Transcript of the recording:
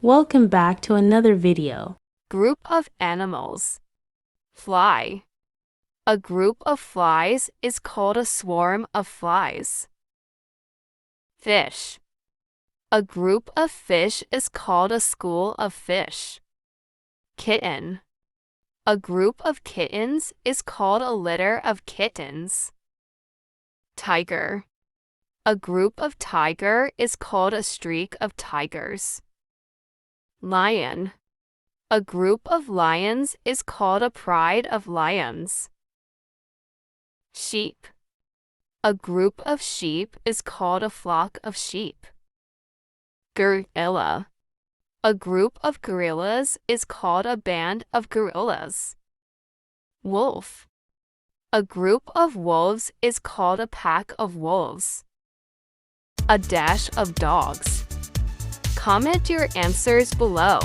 Welcome back to another video. Group of animals. Fly. A group of flies is called a swarm of flies. Fish. A group of fish is called a school of fish. Kitten. A group of kittens is called a litter of kittens. Tiger. A group of tiger is called a streak of tigers. Lion. A group of lions is called a pride of lions. Sheep. A group of sheep is called a flock of sheep. Gorilla. A group of gorillas is called a band of gorillas. Wolf. A group of wolves is called a pack of wolves. A dash of dogs. Comment your answers below.